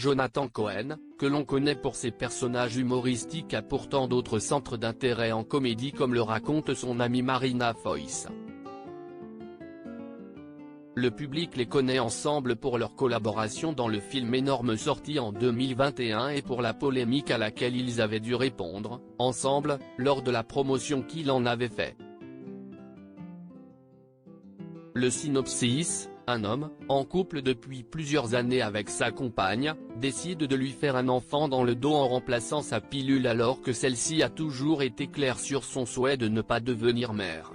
Jonathan Cohen, que l'on connaît pour ses personnages humoristiques a pourtant d'autres centres d'intérêt en comédie comme le raconte son amie Marina Foïs. Le public les connaît ensemble pour leur collaboration dans le film Énorme sorti en 2021 et pour la polémique à laquelle ils avaient dû répondre, ensemble, lors de la promotion qu'il en avait fait. Le synopsis: un homme, en couple depuis plusieurs années avec sa compagne, décide de lui faire un enfant dans le dos en remplaçant sa pilule alors que celle-ci a toujours été claire sur son souhait de ne pas devenir mère.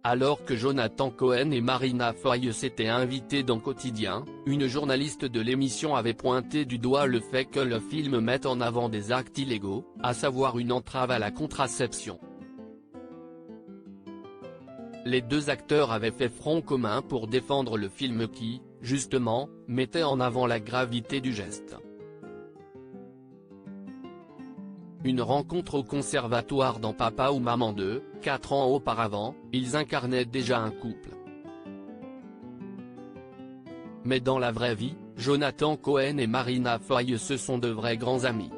Alors que Jonathan Cohen et Marina Foïs s'étaient invités dans Quotidien, une journaliste de l'émission avait pointé du doigt le fait que le film mette en avant des actes illégaux, à savoir une entrave à la contraception. Les deux acteurs avaient fait front commun pour défendre le film qui, justement, mettait en avant la gravité du geste. Une rencontre au conservatoire dans Papa ou Maman 2, 4 ans auparavant, ils incarnaient déjà un couple. Mais dans la vraie vie, Jonathan Cohen et Marina Foïs se sont de vrais grands amis.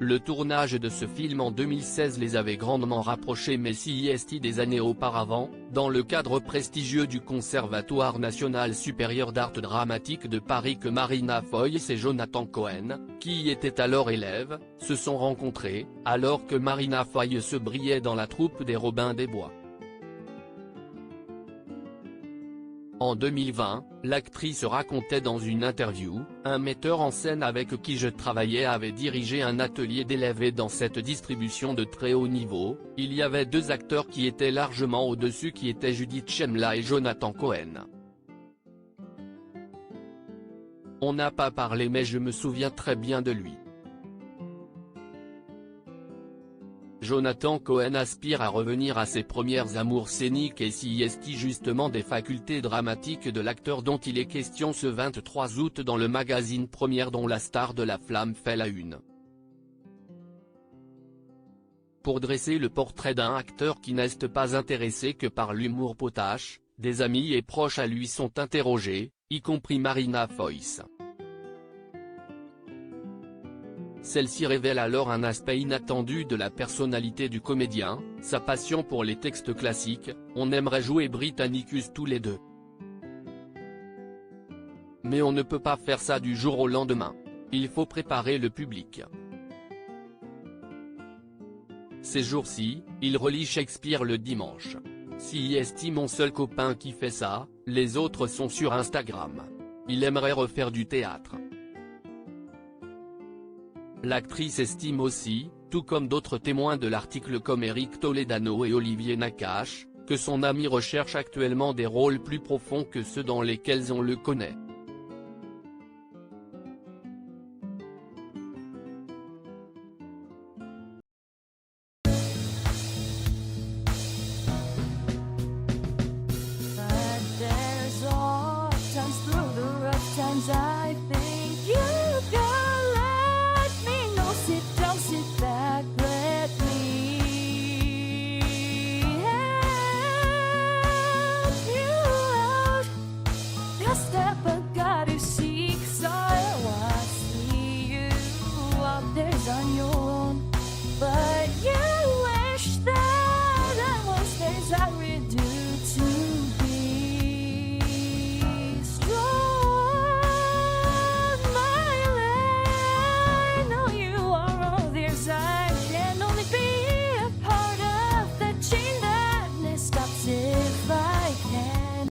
Le tournage de ce film en 2016 les avait grandement rapprochés mais CIST des années auparavant, dans le cadre prestigieux du Conservatoire national supérieur d'art dramatique de Paris que Marina Foïs et Jonathan Cohen, qui y étaient alors élèves, se sont rencontrés, alors que Marina Foïs brillait dans la troupe des Robins des Bois. En 2020, l'actrice racontait dans une interview, un metteur en scène avec qui je travaillais avait dirigé un atelier d'élèves et dans cette distribution de très haut niveau, il y avait deux acteurs qui étaient largement au-dessus qui étaient Judith Chemla et Jonathan Cohen. On n'a pas parlé mais je me souviens très bien de lui. Jonathan Cohen aspire à revenir à ses premières amours scéniques et CIST justement des facultés dramatiques de l'acteur dont il est question ce 23 août dans le magazine Première dont la star de La Flamme fait la une. Pour dresser le portrait d'un acteur qui n'est pas intéressé que par l'humour potache, des amis et proches à lui sont interrogés, y compris Marina Foïs. Celle-ci révèle alors un aspect inattendu de la personnalité du comédien, sa passion pour les textes classiques, on aimerait jouer Britannicus tous les deux. Mais on ne peut pas faire ça du jour au lendemain. Il faut préparer le public. Ces jours-ci, il relit Shakespeare le dimanche. CIST mon seul copain qui fait ça, les autres sont sur Instagram. Il aimerait refaire du théâtre. L'actrice estime aussi, tout comme d'autres témoins de l'article comme Eric Toledano et Olivier Nakache, que son ami recherche actuellement des rôles plus profonds que ceux dans lesquels on le connaît. On your